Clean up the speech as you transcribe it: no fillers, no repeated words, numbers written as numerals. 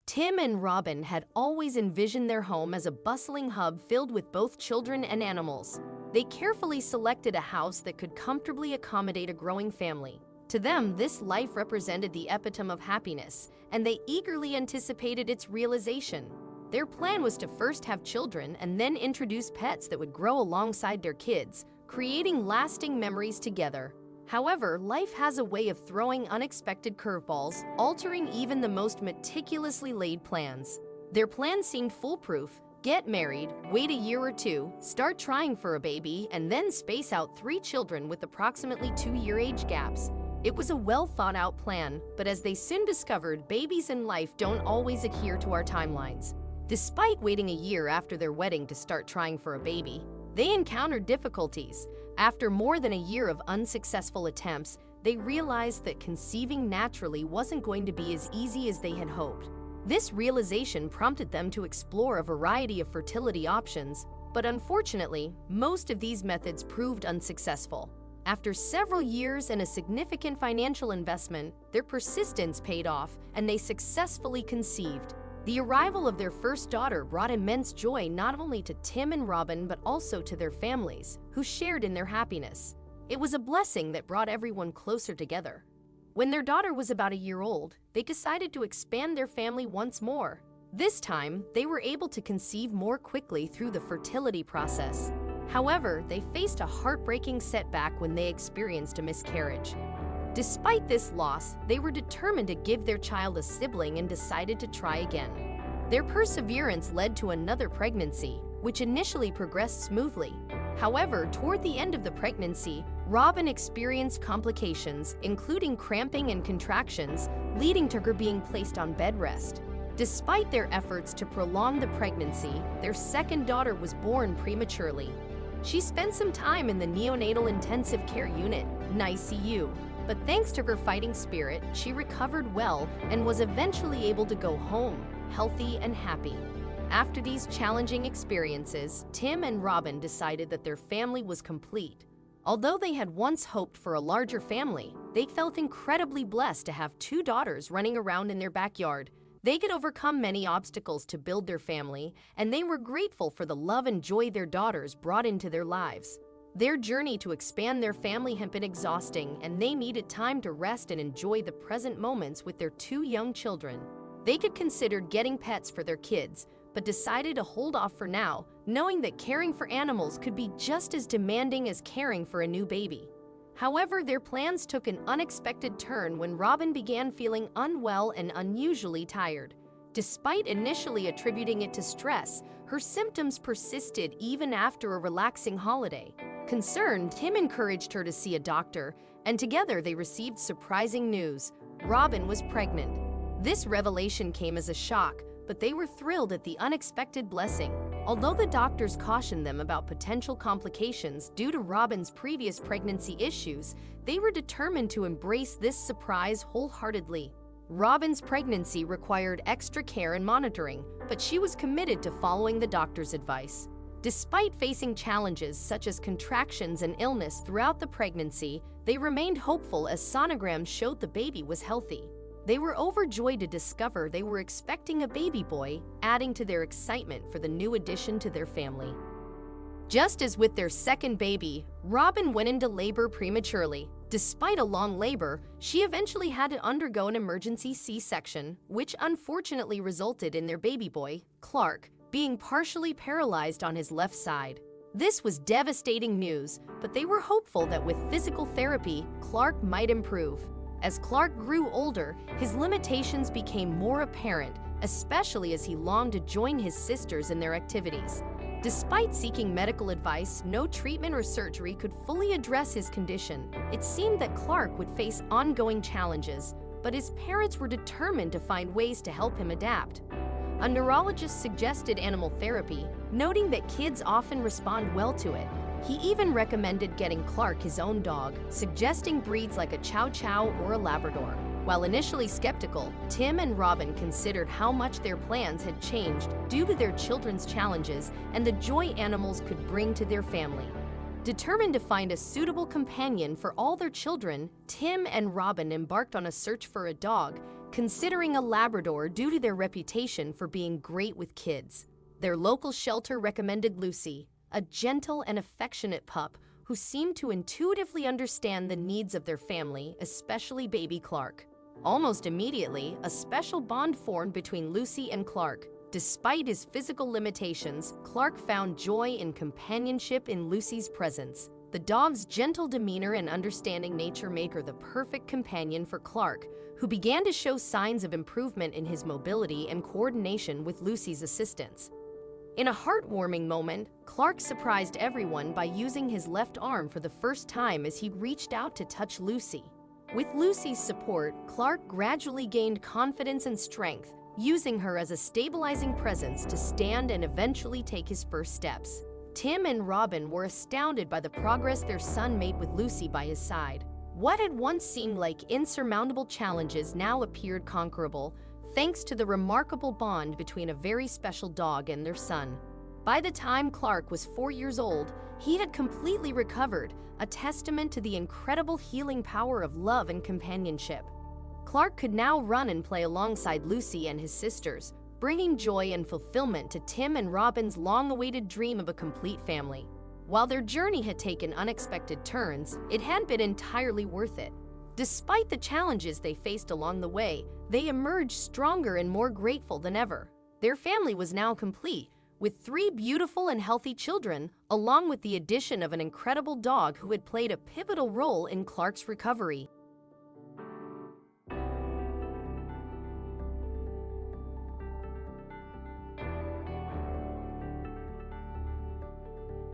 Tim and Robin had always envisioned their home as a bustling hub filled with both children and animals. They carefully selected a house that could comfortably accommodate a growing family. To them, this life represented the epitome of happiness, and they eagerly anticipated its realization. Their plan was to first have children and then introduce pets that would grow alongside their kids, creating lasting memories together. However, life has a way of throwing unexpected curveballs, altering even the most meticulously laid plans. Their plan seemed foolproof: get married, wait a year or two, start trying for a baby, and then space out 3 children with approximately 2-year age gaps. It was a well-thought-out plan, but as they soon discovered, babies in life don't always adhere to our timelines. Despite waiting a year after their wedding to start trying for a baby, they encountered difficulties. After more than a year of unsuccessful attempts, they realized that conceiving naturally wasn't going to be as easy as they had hoped. This realization prompted them to explore a variety of fertility options, but unfortunately, most of these methods proved unsuccessful. After several years and a significant financial investment, their persistence paid off, and they successfully conceived. The arrival of their first daughter brought immense joy not only to Tim and Robin but also to their families, who shared in their happiness. It was a blessing that brought everyone closer together. When their daughter was about a year old, they decided to expand their family once more. This time, they were able to conceive more quickly through the fertility process. However, they faced a heartbreaking setback when they experienced a miscarriage. Despite this loss, they were determined to give their child a sibling and decided to try again. Their perseverance led to another pregnancy, which initially progressed smoothly. However, toward the end of the pregnancy, Robin experienced complications, including cramping and contractions, leading to her being placed on bed rest. Despite their efforts to prolong the pregnancy, their second daughter was born prematurely. She spent some time in the neonatal intensive care unit, NICU. But thanks to her fighting spirit, she recovered well and was eventually able to go home, healthy and happy. After these challenging experiences, Tim and Robin decided that their family was complete. Although they had once hoped for a larger family, they felt incredibly blessed to have 2 daughters running around in their backyard. They could overcome many obstacles to build their family, and they were grateful for the love and joy their daughters brought into their lives. Their journey to expand their family had been exhausting, and they needed time to rest and enjoy the present moments with their 2 young children. They could consider getting pets for their kids, but decided to hold off for now, knowing that caring for animals could be just as demanding as caring for a new baby. However, their plans took an unexpected turn when Robin began feeling unwell and unusually tired. Despite initially attributing it to stress, her symptoms persisted even after a relaxing holiday. Concerned, Tim encouraged her to see a doctor, and together they received surprising news: Robin was pregnant. This revelation came as a shock, but they were thrilled at the unexpected blessing. Although the doctors cautioned them about potential complications due to Robin's previous pregnancy issues, they were determined to embrace this surprise wholeheartedly. Robin's pregnancy required extra care and monitoring, but she was committed to following the doctor's advice. Despite facing challenges such as contractions and illness throughout the pregnancy, they remained hopeful as sonograms showed the baby was healthy. They were overjoyed to discover they were expecting a baby boy, adding to their excitement for the new addition to their family. Just as with their second baby, Robin went into labor prematurely. Despite a long labor, she eventually had to undergo an emergency C-section, which unfortunately resulted in their baby boy, Clark, being partially paralyzed on his left side. This was devastating news, but they were hopeful that with physical therapy, Clark might improve. As Clark grew older, his limitations became more apparent, especially as he longed to join his sisters in their activities. Despite seeking medical advice, no treatment or surgery could fully address his condition. It seemed that Clark would face ongoing challenges, but his parents were determined to find ways to help him adapt. A neurologist suggested animal therapy, noting that kids often respond well to it. He even recommended getting Clark his own dog, suggesting breeds like a Chow Chow or a Labrador. While initially skeptical, Tim and Robin considered how much their plans had changed due to their children's challenges and the joy animals could bring to their family. Determined to find a suitable companion for all their children, Tim and Robin embarked on a search for a dog, considering a Labrador due to their reputation for being great with kids. Their local shelter recommended Lucy, a gentle and affectionate pup who seemed to intuitively understand the needs of their family, especially baby Clark. Almost immediately, a special bond formed between Lucy and Clark. Despite his physical limitations, Clark found joy in companionship in Lucy's presence. The dog's gentle demeanor and understanding nature make her the perfect companion for Clark, who began to show signs of improvement in his mobility and coordination with Lucy's assistance. In a heartwarming moment, Clark surprised everyone by using his left arm for the first time as he reached out to touch Lucy. With Lucy's support, Clark gradually gained confidence and strength, using her as a stabilizing presence to stand and eventually take his first steps. Tim and Robin were astounded by the progress their son made with Lucy by his side. What had once seemed like insurmountable challenges now appeared conquerable, thanks to the remarkable bond between a very special dog and their son. By the time Clark was 4 years old, he had completely recovered, a testament to the incredible healing power of love and companionship. Clark could now run and play alongside Lucy and his sisters, bringing joy and fulfillment to Tim and Robin's long-awaited dream of a complete family. While their journey had taken unexpected turns, it had been entirely worth it. Despite the challenges they faced along the way, they emerged stronger and more grateful than ever. Their family was now complete, with 3 beautiful and healthy children, along with the addition of an incredible dog who had played a pivotal role in Clark's recovery.